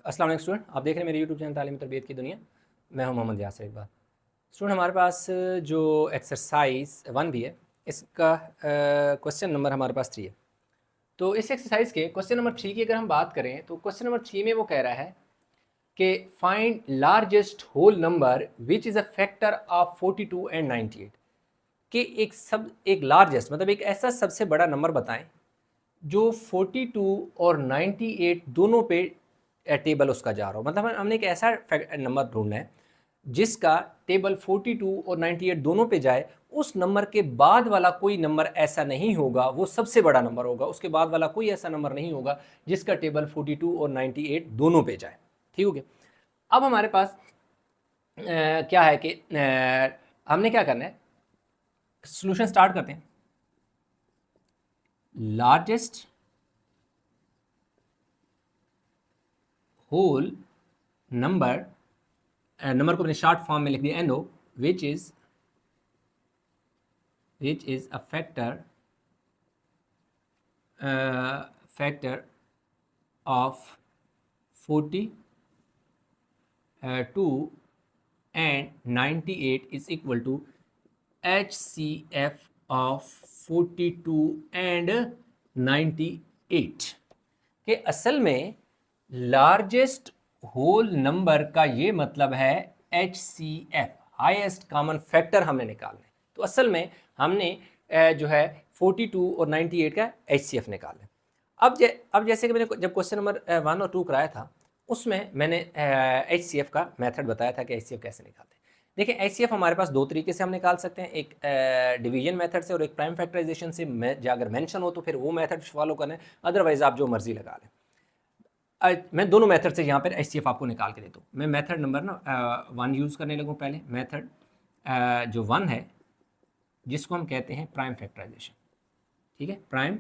अस्सलाम वालेकुम स्टूडेंट, आप देख रहे हैं मेरे यूट्यूब चैनल तालीम तरबियत की दुनिया। मैं हूं मोहम्मद यासिर इकबाल। स्टूडेंट, हमारे पास जो एक्सरसाइज 1 भी है, इसका क्वेश्चन नंबर हमारे पास 3 है। तो इस एक्सरसाइज के क्वेश्चन नंबर 3 की अगर हम बात करें तो क्वेश्चन नंबर 3 में वो कह रहा है कि find largest whole number which is a factor of 42 and 98। कि एक लार्जेस्ट मतलब एक ऐसा सबसे बड़ा नंबर बताएं जो 42 और 98 दोनों पे टेबल उसका जा रहा हो। मतलब हमने एक ऐसा नंबर ढूंढना है जिसका टेबल 42 और 98 दोनों पे जाए। उस नंबर के बाद वाला कोई नंबर ऐसा नहीं होगा, वो सबसे बड़ा नंबर होगा। उसके बाद वाला कोई ऐसा नंबर नहीं होगा जिसका टेबल 42 और 98 दोनों पे जाए। ठीक हो गया। अब हमारे पास क्या है कि हमने क्या करना है, सोल्यूशन स्टार्ट करते हैं। लार्जेस्ट होल नंबर, नंबर को अपने शॉर्ट फॉर्म में लिख दिया N O, which is a factor of 42 and 98 is equal to HCF of 42 and 98। कि असल में लार्जेस्ट होल नंबर का ये मतलब है HCF, हाईएस्ट कॉमन फैक्टर हमने निकालना है। तो असल में हमने जो है 42 और 98 का HCF निकालना है। अब जैसे कि मैंने जब क्वेश्चन नंबर 1 और 2 कराया था, उसमें मैंने HCF का मेथड बताया था कि HCF कैसे निकालते हैं। देखिए, HCF हमारे पास दो तरीके से हम निकाल सकते हैं, एक डिवीजन मेथड से और एक प्राइम फैक्टराइजेशन से। अगर मेंशन हो तो फिर वो मेथड फॉलो करना है, अदरवाइज आप जो मर्जी लगा लें। मैं दोनों मेथड से यहाँ पर HCF आपको निकाल के देता हूँ। मैं मेथड नंबर 1 यूज़ करने लगूँ। पहले मेथड जो 1 है, जिसको हम कहते हैं प्राइम फैक्टराइजेशन। ठीक है, प्राइम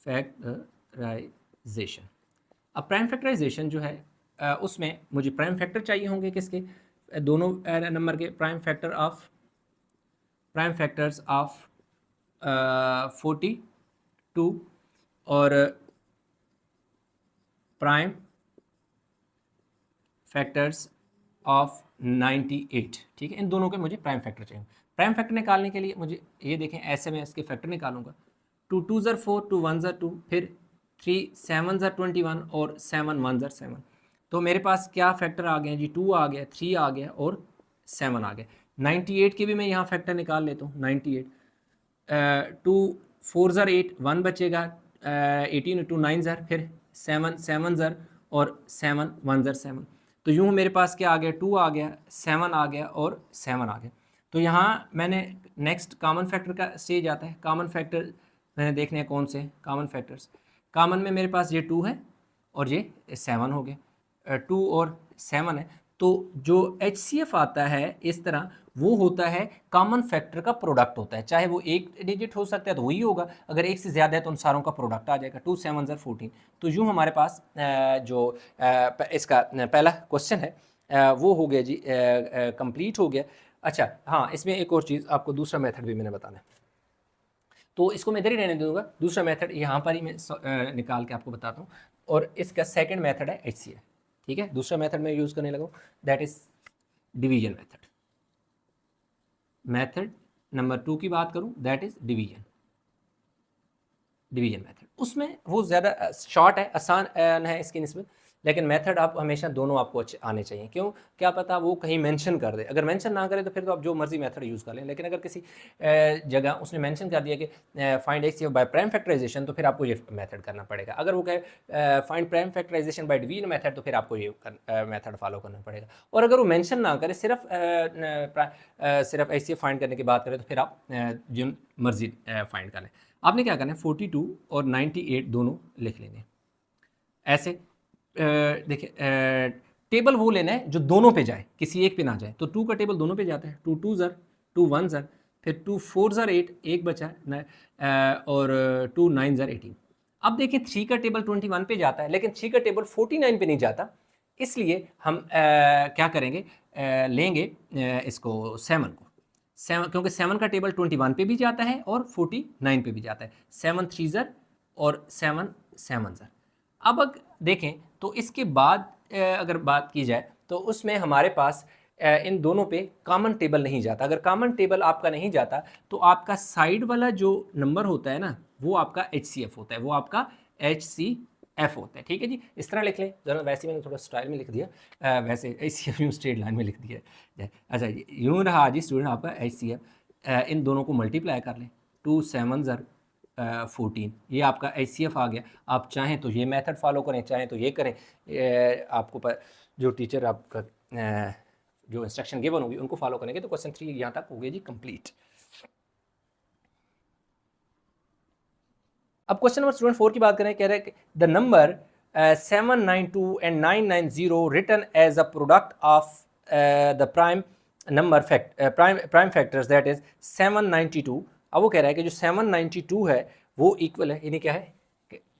फैक्टराइजेशन। अब प्राइम फैक्टराइजेशन जो है, उसमें मुझे प्राइम फैक्टर चाहिए होंगे किसके, दोनों नंबर के प्राइम फैक्टर्स ऑफ 42 और प्राइम फैक्टर्स ऑफ 98। ठीक है, इन दोनों के मुझे प्राइम फैक्टर चाहिए। प्राइम फैक्टर निकालने के लिए मुझे ये देखें, ऐसे में इसके फैक्टर निकालूंगा। 2 2 ज़र 4, 2 1 ज़र 2, फिर 3 7 ज़र 21 और 7 1 ज़र 7। तो मेरे पास क्या फैक्टर आ गए जी, 2 आ गया, 3 आ गया और 7 आ गया। 98 के भी मैं यहाँ फैक्टर निकाल लेता हूँ। 98 2 4 ज़र 8, 1 बचेगा, 18 2 9 ज़र, फिर 7 7 ज़र और 7 1 ज़र 7। तो यूँ मेरे पास क्या आ गया, 2 आ गया, 7 आ गया और 7 आ गया। तो यहाँ मैंने नेक्स्ट कॉमन फैक्टर का स्टेज आता है। कॉमन फैक्टर मैंने देखने हैं कौन से कॉमन फैक्टर्स। कॉमन में मेरे पास ये 2 है और ये 7 हो गए। 2 और 7 है। तो जो HCF आता है इस तरह, वो होता है कॉमन फैक्टर का प्रोडक्ट होता है। चाहे वो एक डिजिट हो सकता है तो वही होगा, अगर एक से ज़्यादा है तो उन सारों का प्रोडक्ट आ जाएगा। 2 7 ज़र 14। तो यूँ हमारे पास जो इसका पहला क्वेश्चन है वो हो गया जी, कंप्लीट हो गया। अच्छा हाँ, इसमें एक और चीज़ आपको, दूसरा मेथड भी मैंने बताना है, तो इसको मैं इधर ही रहने दूंगा। दूसरा मेथड यहाँ पर ही मैं निकाल के आपको बताता हूँ। और इसका सेकंड मेथड है HCF। ठीक है, दूसरा मेथड मैं यूज़ करने लगा, that is division method. Method number 2 की बात करूँ, दैट इज डिवीजन मेथड। उसमें वो ज़्यादा शॉर्ट है, आसान है इसकी निस्बत, लेकिन मेथड आप हमेशा दोनों आपको अच्छे आने चाहिए। क्यों, क्या पता वो कहीं मेंशन कर दे। अगर मेंशन ना करे तो फिर तो आप जो मर्जी मेथड यूज़ कर लें, लेकिन अगर किसी जगह उसने मेंशन कर दिया कि find HCF by prime factorization, तो फिर आपको ये मेथड करना पड़ेगा। अगर वो कहे find prime factorization by division method, तो फिर आपको ये मेथड फॉलो करना पड़ेगा। और अगर वो मेंशन ना करे, सिर्फ HCF फाइंड करने की बात करें, तो फिर आप जो मर्जी फाइंड कर लें। आपने क्या करना है, 42 और 98 दोनों लिख लेने ऐसे। देखिए, टेबल वो लेना है जो दोनों पे जाए, किसी एक पे ना जाए। तो 2 का टेबल दोनों पे जाता है। 2 2 ज़र 2 1 ज़र, फिर 2 4 ज़र 8, एक बचा और 2 9 ज़र 18। अब देखिए, 3 का टेबल 21 पे जाता है, लेकिन 3 का टेबल 49 पे नहीं जाता। इसलिए हम क्या करेंगे, लेंगे इसको 7 को। 7, क्योंकि 7 का टेबल 21 पे भी जाता है और 49 पे भी जाता है। 7 3 ज़र और 7 7 ज़र। अब अगर देखें तो इसके बाद अगर बात की जाए तो उसमें हमारे पास इन दोनों पे कॉमन टेबल नहीं जाता। अगर कॉमन टेबल आपका नहीं जाता तो आपका साइड वाला जो नंबर होता है ना वो आपका HCF होता है, वो आपका HCF होता है। ठीक है जी, इस तरह लिख लें ज़रा। वैसे मैंने थोड़ा स्टाइल में लिख दिया, वैसे HCF यूँ स्ट्रेट लाइन में लिख दिया है। अच्छा जी, यूँ रहा जी स्टूडेंट आपका HCF। इन दोनों को मल्टीप्लाई कर लें, 2 7 14, ये आपका HCF आ गया। आप चाहें तो ये मेथड फॉलो करें, चाहें तो ये करें। आपको जो टीचर आपका जो इंस्ट्रक्शन गिवन होगी उनको फॉलो करेंगे तो क्वेश्चन 3 यहाँ तक हो गया जी कंप्लीट। अब क्वेश्चन नंबर स्टूडेंट 4 की बात करें, कह रहे हैं the number 792 and 990 written as a product of the prime number prime factors that is 792। अब वो कह रहा है कि जो 792 है वो इक्वल है, यानी क्या है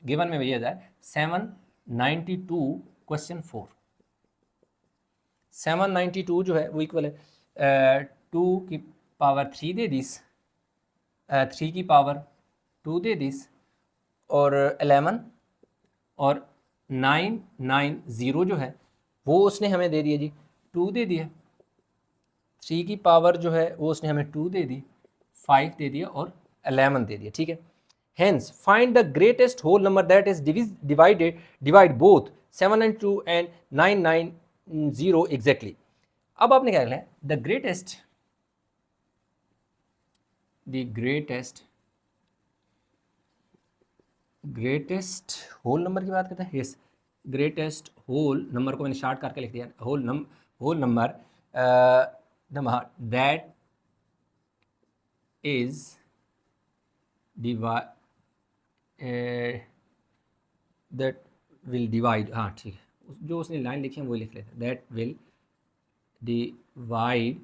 गिवन में भैया जाए 792 क्वेश्चन 4, 792 जो है वो इक्वल है 2 की पावर 3 दे दिस, 3 की पावर 2 दे दिस और 11 और 990 जो है वो उसने हमें दे दिया जी 2 दे दिया, 3 की पावर जो है वो उसने हमें 2 दे दी, 5 दे दिया और 11 दे दिया। ठीक है, hence find the greatest whole number that is divide both 792 and 990 exactly. अब आपने क्या करना है, द ग्रेटेस्ट होल नंबर की बात करते हैं। यस, ग्रेटेस्ट होल नंबर को मैंने शार्ट करके लिख दिया, whole number that is that will divide, हाँ ठीक है, जो उसने लाइन लिखी है वही लिख लेते हैं, दैट विल डिवाइड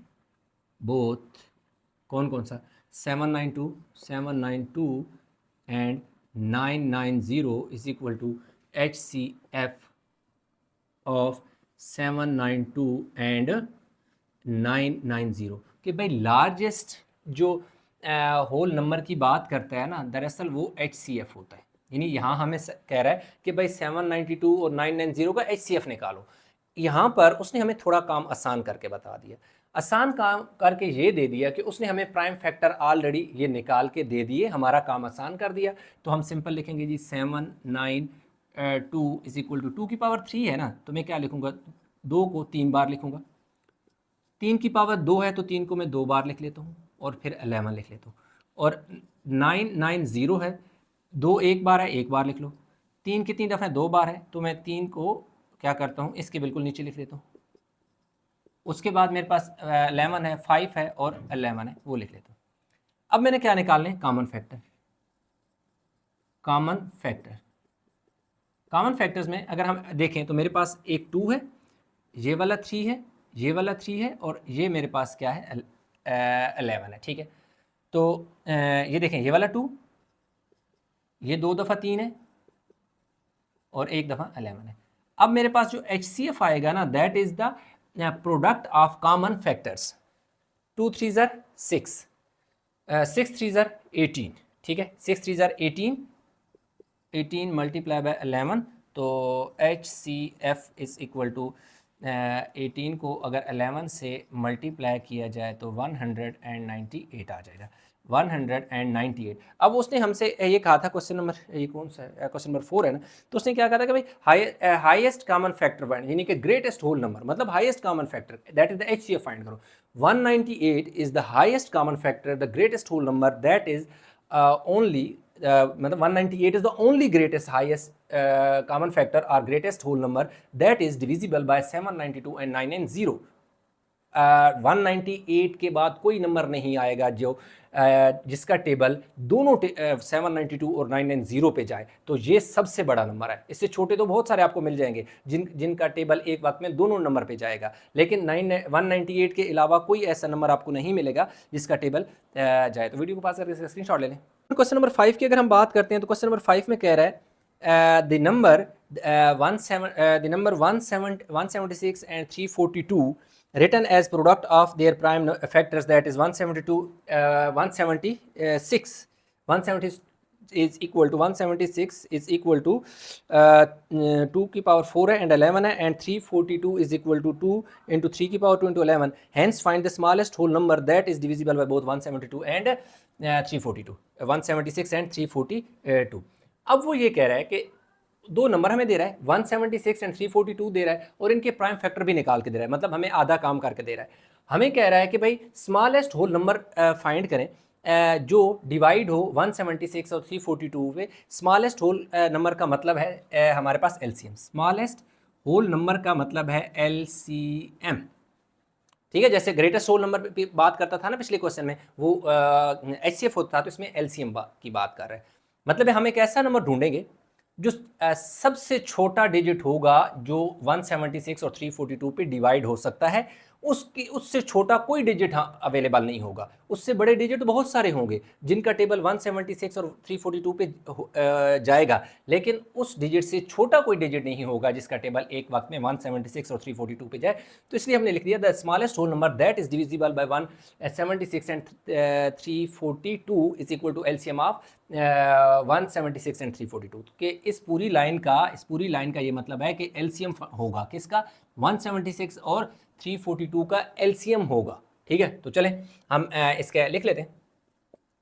बोथ कौन कौन सा 792 and 990 is equal to HCF of 792 and 990। कि भाई लार्जेस्ट जो होल नंबर की बात करता है ना, दरअसल वो HCF होता है। यानी यहाँ हमें कह रहा है कि भाई 792 और 990 का HCF निकालो। यहाँ पर उसने हमें थोड़ा काम आसान करके बता दिया, आसान काम करके ये दे दिया कि उसने हमें प्राइम फैक्टर ऑलरेडी ये निकाल के दे दिए, हमारा काम आसान कर दिया। तो हम सिंपल लिखेंगे जी 792 इज इक्वल टू 2 की पावर 3 है ना, तो मैं क्या लिखूँगा, 2 को 3 बार लिखूँगा, 3 की पावर 2 है तो 3 को मैं 2 बार लिख लेता हूँ और फिर 11 लिख लेता हूँ। और 990 है, 2 एक बार है, एक बार लिख लो, 3 कितनी दफ़ा 2 बार है, तो मैं 3 को क्या करता हूँ इसके बिल्कुल नीचे लिख लेता हूँ। उसके बाद मेरे पास 11 है, 5 है और 11 है, वो लिख लेता हूँ। अब मैंने क्या निकालने, कॉमन फैक्टर्स में अगर हम देखें तो मेरे पास एक 2 है, ये वाला 3 है, ये वाला 3 है और ये मेरे पास क्या है 11 है। ठीक है, तो ये देखें, ये वाला 2, ये 2 दफ़ा 3 है और एक दफ़ा 11 है। अब मेरे पास जो HCF आएगा ना, that is the product of common factors. 2 3 ज़र 6, 6 3 ज़र 18। ठीक है, 6 3 ज़र 18 मल्टीप्लाई बाय 11, तो HCF इज़ इक्वल टू 18 को अगर 11 से मल्टीप्लाई किया जाए तो 198 आ जाएगा, 198। अब उसने हमसे ये कहा था, क्वेश्चन नंबर ये कौन सा है, क्वेश्चन नंबर 4 है ना, तो उसने क्या कहा था कि भाई हाईएस्ट कॉमन फैक्टर फाइंड, यानी कि ग्रेटेस्ट होल नंबर मतलब highest common factor, that is the HCF find करो। 198 is the highest common factor, the greatest whole number that is only मतलब 198 is the only greatest highest common factor or greatest whole number that is divisible by 792 and 990। 198 के बाद कोई number नहीं आएगा जो जिसका table दोनों 792 और 990 पे जाए, तो ये सबसे बड़ा नंबर है। इससे छोटे तो बहुत सारे आपको मिल जाएंगे जिनका टेबल एक वक्त में दोनों नंबर पे जाएगा, लेकिन 198 के अलावा कोई ऐसा नंबर आपको नहीं मिलेगा जिसका टेबल जाए। तो वीडियो को पास करके स्क्रीनशॉट ले लें। क्वेश्चन नंबर 5 की अगर हम बात करते हैं तो क्वेश्चन नंबर 5 में कह रहा है the number 176 and 342 written as product of their prime factors, that is 176 is equal to 176 is equal to 2 की पावर 4 है एंड 11 है, and 342 is equal to 2 into 3 की power 2 into 11. Hence find the smallest whole number that is divisible by both 172 and 342, 176 and 342. अब वो ये कह रहा है कि दो नंबर हमें दे रहा है, 176 एंड 342 दे रहा है, और इनके प्राइम फैक्टर भी निकाल के दे रहा है, मतलब हमें आधा काम करके दे रहा है. हमें कह रहा है कि भाई स्मॉलेस्ट होल नंबर फाइंड करें जो डिवाइड हो 176 और 342 पे. स्मॉलेस्ट होल नंबर का मतलब है हमारे पास एलसीएम. स्मॉलेस्ट होल नंबर का मतलब है एलसीएम. ठीक है, जैसे ग्रेटेस्ट होल नंबर पे बात करता था ना पिछले क्वेश्चन में, वो एचसीएफ होता था, तो इसमें एलसीएम की बात कर रहे हैं. मतलब हम एक ऐसा नंबर ढूंढेंगे जो सबसे छोटा डिजिट होगा जो 176 और 342 पे डिवाइड हो सकता है. उससे छोटा कोई डिजिट अवेलेबल नहीं होगा. उससे बड़े डिजिट बहुत सारे होंगे जिनका टेबल 176 और 342 पे जाएगा, लेकिन उस डिजिट से छोटा कोई डिजिट नहीं होगा जिसका टेबल एक वक्त में 176 और 342 पे जाए. तो इसलिए हमने लिख दिया the smallest whole number that is divisible by 176 and 342 is equal to LCM of 176 and 342. कि इस पूरी लाइन का ये मतलब है कि एलसीएम होगा किसका, 176 और 342 का एलसीएम होगा. ठीक है, तो चलें हम इसके लिख लेते हैं.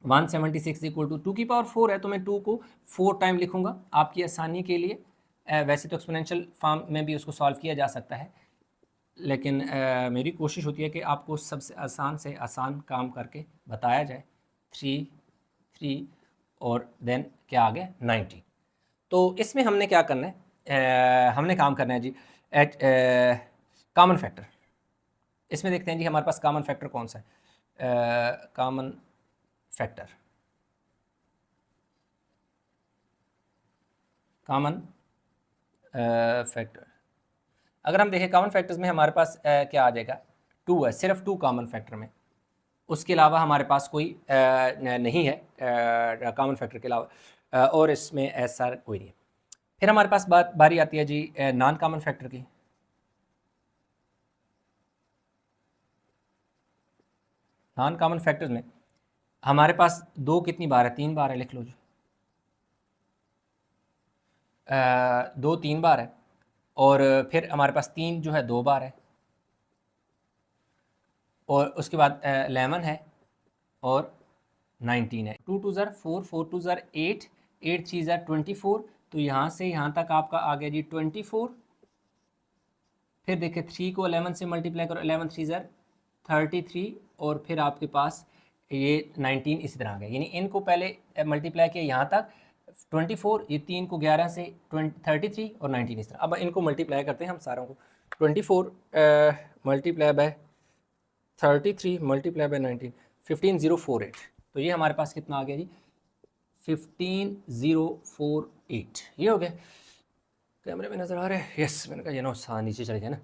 176 इक्वल टू 2 की पावर 4 है, तो मैं 2 को 4 टाइम लिखूंगा आपकी आसानी के लिए. वैसे तो एक्सपोनेंशियल फॉर्म में भी उसको सॉल्व किया जा सकता है, लेकिन मेरी कोशिश होती है कि आपको सबसे आसान से आसान काम करके बताया जाए. 3 और देन क्या आ गया 90. तो इसमें हमने क्या करना है, हमने काम करना है जी एट कॉमन फैक्टर. इसमें देखते हैं जी हमारे पास कॉमन फैक्टर कौन सा है. कॉमन फैक्टर अगर हम देखें कॉमन फैक्टर्स में हमारे पास क्या आ जाएगा, 2 है, सिर्फ 2 कॉमन फैक्टर में. उसके अलावा हमारे पास कोई नहीं है कॉमन फैक्टर के अलावा, और इसमें ऐसा कोई नहीं है. फिर हमारे पास बारी आती है जी नॉन कॉमन फैक्टर की. नॉन कॉमन फैक्टर्स में हमारे पास 2 कितनी बार है, 3 बार है, लिख लो जी. 2 3 बार है, और फिर हमारे पास 3 जो है 2 बार है, और उसके बाद 11 है और 19 है. 2 2 ज़र 4, 4 2 ज़र 8, 8 3 ज़र 24. तो यहाँ से यहाँ तक आपका आ गया जी 24. फिर देखिए 3 को 11 से मल्टीप्लाई करो, 11 3 ज़र 33, और फिर आपके पास ये 19 इसी तरह आ गया. यानी इनको पहले मल्टीप्लाई किया यहाँ तक 24, ये 3 को 11 से 33 और 19 इस तरह. अब इनको मल्टीप्लाई करते हैं हम सारों को. 24 मल्टीप्लाई बाय 33 मल्टीप्लाई बाय 19, 15048. तो ये हमारे पास कितना आ गया जी 15048. ये हो गया. कैमरे में नज़र आ रहा है, यस. मैंने कहा ये ना नीचे चले जाए ना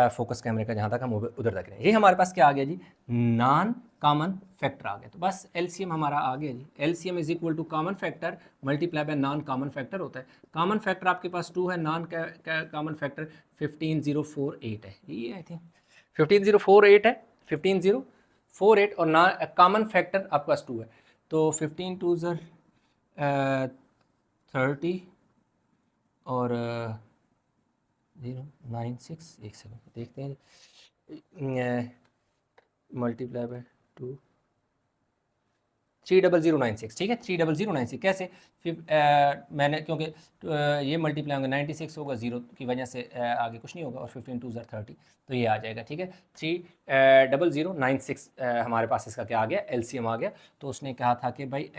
फोकस कैमरे का, जहाँ तक हम उधर तक रहे. ये हमारे पास क्या आ गया जी नॉन कॉमन फैक्टर आ गया. तो बस एलसीएम हमारा आ गया जी. LCM is equal to common factor multiply by non common factor होता है. कॉमन फैक्टर आपके पास 2 है, नॉन कॉमन फैक्टर 15048 है. ये आई थिंक 15048 है, 15048, और नॉन कॉमन फैक्टर आपके पास 2 है. तो 15 2 ज़र 30 और 096, एक सेकंड देखते हैं. Multiply by 2, 30096. ठीक है, 30096 कैसे. फिर मैंने क्योंकि ये मल्टीप्लाई होंगे 96 होगा, 0 की वजह से आगे कुछ नहीं होगा, और 15 2 ज़र 30, तो ये आ जाएगा. ठीक है, 30096 हमारे पास इसका क्या आ गया एलसीएम आ गया. तो उसने कहा था कि भाई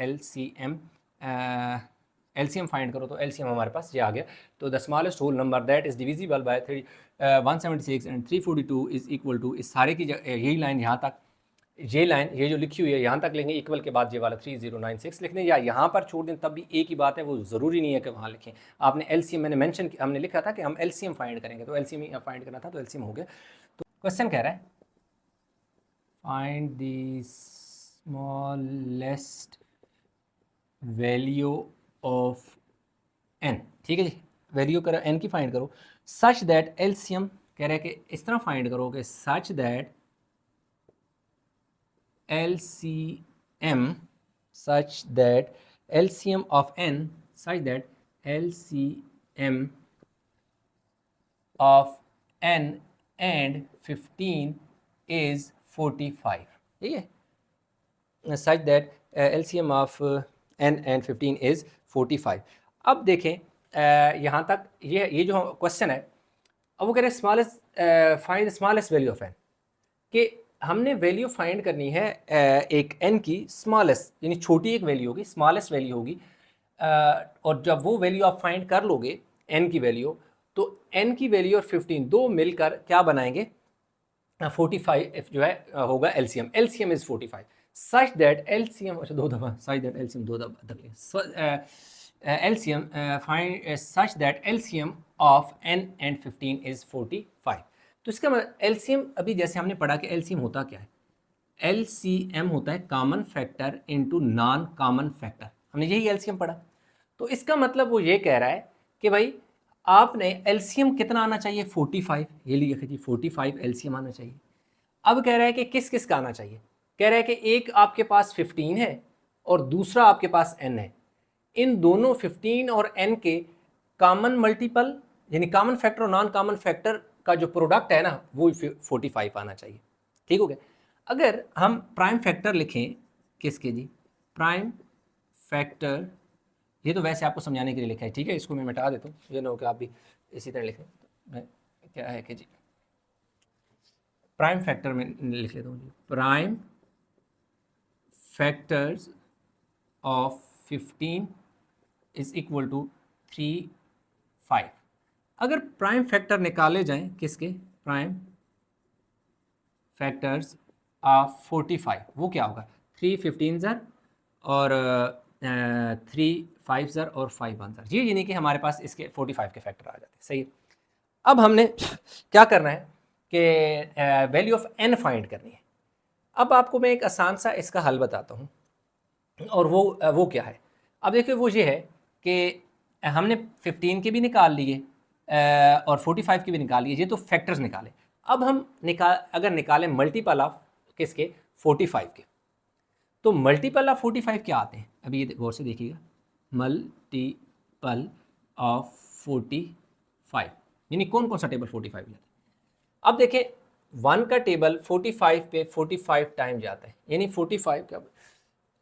एलसीएम फाइंड करो, तो एलसीएम हमारे पास ये आ गया. तो the smallest whole number that is divisible by 176 and 342 is equal to, इस सारे की यही लाइन यहाँ तक, ये जो लिखी हुई है यहाँ तक लेंगे, इक्वल के बाद ये वाला 3096 लिख दें, या यहाँ पर छोड़ दें तब भी एक ही बात है, वो ज़रूरी नहीं है कि वहाँ लिखें. आपने एलसीएम मैंने मेंशन किया, हमने लिखा था कि हम एलसीएम फाइंड करेंगे, तो एलसीएम ही फाइंड करना था, तो एलसीएम हो गया. तो क्वेश्चन कह रहा है find the smallest value of n. ठीक है जी, वैल्यू करो एन की फाइंड करो, सच दैट एलसीएम कह रहे हैं कि इस तरह फाइंड करो कि such that LCM such that LCM of n such that LCM of n and 15 is 45, ठीक है, such that LCM of n and 15 is 45। अब देखें यहाँ तक ये जो क्वेश्चन है, अब वो कह रहे हैं find smallest value of n, कि हमने वैल्यू फाइंड करनी है एक n की स्मॉलेस्ट, यानी छोटी एक वैल्यू होगी, स्मॉलेस्ट वैल्यू होगी, और जब वो वैल्यू आप फाइंड कर लोगे n की वैल्यू, तो n की वैल्यू और 15 दो मिलकर क्या बनाएंगे, 45 जो है होगा LCM। LCM is 45 such that LCM, अच्छा दो दफ़ा सच दैट LCM दो दफ़ा LCM find such that LCM of n and 15 is 45। तो इसका LCM अभी जैसे हमने पढ़ा कि LCM होता क्या है, LCM होता है common factor into non common factor, हमने यही LCM पढ़ा। तो इसका मतलब वो ये कह रहा है कि भाई आपने LCM कितना आना चाहिए, 45, ये लिखा जी 45 LCM आना चाहिए। अब कह रहा है कि किस किस का आना चाहिए, कह रहा है कि एक आपके पास 15 है और दूसरा आपके पास n है, इन दोनों 15 और n के कॉमन मल्टीपल यानी कॉमन फैक्टर और नॉन कॉमन फैक्टर का जो प्रोडक्ट है ना वो 45 आना चाहिए, ठीक हो गया। अगर हम प्राइम फैक्टर लिखें किसके जी, प्राइम फैक्टर, ये तो वैसे आपको समझाने के लिए लिखा है, ठीक है, इसको मैं मिटा देता हूँ, ये ना हो कि आप भी इसी तरह लिखें। मैं क्या है कि जी प्राइम फैक्टर में लिख लेता हूँ जी, prime factors of 15 is equal to 3, 5। अगर प्राइम फैक्टर निकाले जाएं किसके, प्राइम फैक्टर्स ऑफ 45, वो क्या होगा, 3 15 ज़र और 3 5 ज़र और 5 1 ज़र, ये यानी कि हमारे पास इसके 45 के फैक्टर आ जाते हैं, सही है। अब हमने क्या करना है कि वैल्यू ऑफ n फाइंड करनी है। अब आपको मैं एक आसान सा इसका हल बताता हूँ, और वो क्या है। अब देखिए वो ये है कि हमने 15 के भी निकाल लिए और 45 के भी निकाल लिए, ये तो फैक्टर्स निकाले। अब हम अगर निकालें मल्टीपल ऑफ किसके, 45 के, तो मल्टीपल ऑफ 45 क्या आते हैं, अभी ये गौर से देखिएगा, मल्टीपल ऑफ 45 यानी कौन कौन सा टेबल 45 जाता है। अब देखें 1 का टेबल 45 पे 45 टाइम जाता है, यानी 45 क्या,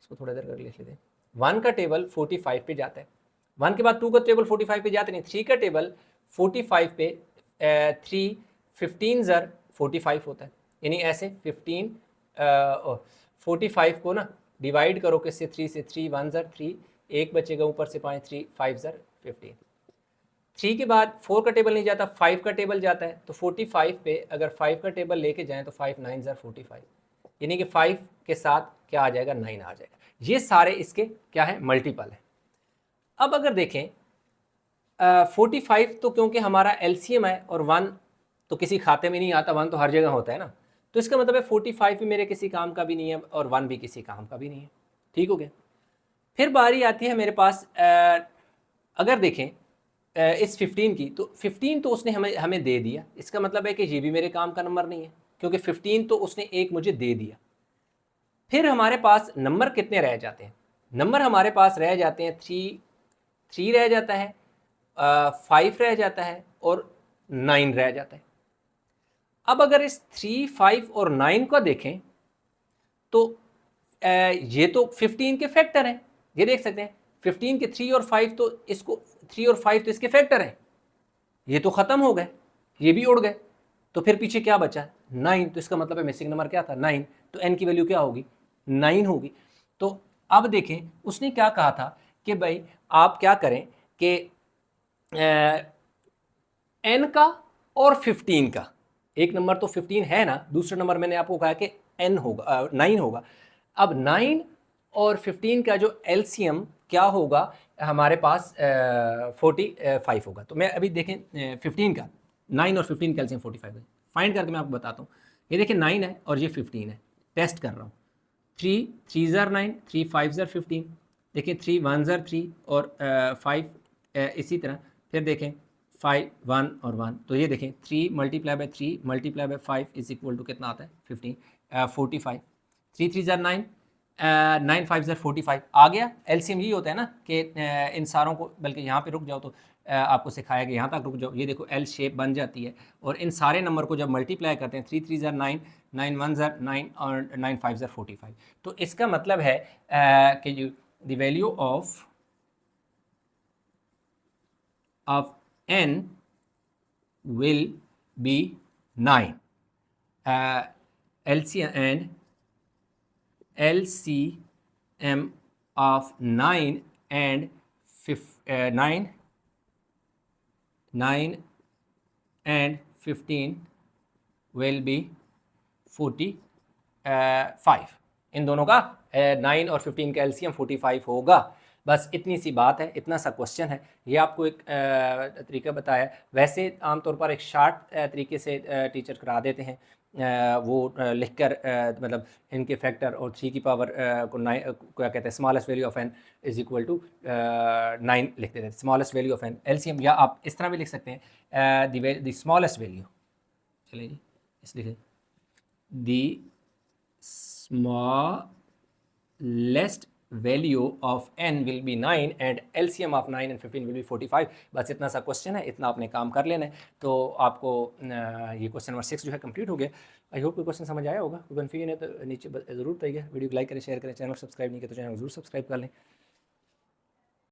इसको थोड़ा देर कर लिख लेते हैं, 1 का टेबल 45 पे जाता है, 1 के बाद 2 का टेबल 45 पे जाता नहीं, 3 का टेबल 45 पे 3 15 ज़र 45 होता है, यानी ऐसे 45 को ना डिवाइड करो किससे, 3 से, 3 1 ज़र 3, एक बचेगा ऊपर से 5, 3 5 ज़र 15। 3 के बाद 4 का टेबल नहीं जाता, 5 का टेबल जाता है, तो 45 पे अगर 5 का टेबल लेके जाएं तो 5 9 ज़र 45, यानी कि 5 के साथ क्या आ जाएगा, 9 आ जाएगा। ये सारे इसके क्या है, मल्टीपल है। अब अगर देखें 45 तो क्योंकि हमारा LCM है और 1 तो किसी खाते में नहीं आता, 1 तो हर जगह होता है ना, तो इसका मतलब है 45 भी मेरे किसी काम का भी नहीं है और 1 भी किसी काम का भी नहीं है, ठीक हो गया। फिर बारी आती है मेरे पास अगर देखें इस 15 की, तो 15 तो उसने हमें दे दिया, इसका मतलब है कि ये भी मेरे काम का नंबर नहीं है, क्योंकि 15 तो उसने एक मुझे दे दिया। फिर हमारे पास नंबर कितने रह जाते हैं, नंबर हमारे पास रह जाते हैं 3 रह जाता है, 5 रह जाता है और 9 रह जाता है। अब अगर इस 3 5 और 9 को देखें तो ये तो 15 के फैक्टर हैं, ये देख सकते हैं 15 के 3 और 5 तो इसको 3 और 5 तो इसके फैक्टर हैं, ये तो ख़त्म हो गए, ये भी उड़ गए, तो फिर पीछे क्या बचा, 9, तो इसका मतलब है मिसिंग नंबर क्या था, 9, तो n की वैल्यू क्या होगी, 9 होगी। तो अब देखें उसने क्या कहा था कि भाई आप क्या करें कि n का और 15 का, एक नंबर तो 15 है ना, दूसरा नंबर मैंने आपको कहा कि n होगा 9 होगा। अब 9 और 15 का जो LCM क्या होगा हमारे पास 45 होगा। तो मैं अभी देखें 15 का, 9 और 15 का LCM 45 है, फाइंड करके मैं आपको बताता हूँ। ये देखिए 9 है और ये 15 है, टेस्ट कर रहा हूँ, 3 3 ज़र 9, 3 5 ज़र 15, देखिए 3 1 ज़र 3 और 5 इसी तरह, फिर देखें 5 1 और 1, तो ये देखें 3 multiply by 3 multiply by 5 is equal to कितना आता है 15 45, 3 3 ज़र 9, 9 5 ज़र 45 आ गया। एलसीएम यही होता है ना कि इन सारों को, बल्कि यहाँ पे रुक जाओ तो आपको सिखाया कि यहाँ तक रुक जाओ, ये देखो एल शेप बन जाती है और इन सारे नंबर को जब मल्टीप्लाई करते हैं 3 3 ज़र 9, 9 1 ज़र 9 और 9 5 ज़र 45, तो इसका मतलब है कि जो the value of n will be 9. LCM of 9 and 9 and 15 will be 45. इन दोनों का 9 और 15 का एलसीएम 45 होगा। बस इतनी सी बात है, इतना सा क्वेश्चन है। ये आपको एक तरीका बताया। वैसे आमतौर पर एक शार्ट तरीके से टीचर करा देते हैं, वो लिखकर मतलब इनके फैक्टर और 3 की पावर को 9 क्या कहते हैं, smallest value of n is equal to 9 लिख देते हैं, smallest value of n LCM. या आप इस तरह भी लिख सकते हैं द स्मॉलेस्ट वैल्यू, चलिए जी इस लिखें, the smallest value of n will be 9 and LCM of 9 and 15 will be 45। बस इतना सा क्वेश्चन है, इतना आपने काम कर लेना है। तो आपको ये क्वेश्चन नंबर 6 जो है कंप्लीट हो गया। आई होप कोई क्वेश्चन समझ आया होगा। कोई कन्फ्यूजन है तो नीचे ज़रूर बताइए। वीडियो को लाइक करें, शेयर करें, चैनल सब्सक्राइब नहीं किया तो चैनल को जरूर सब्सक्राइब कर लें।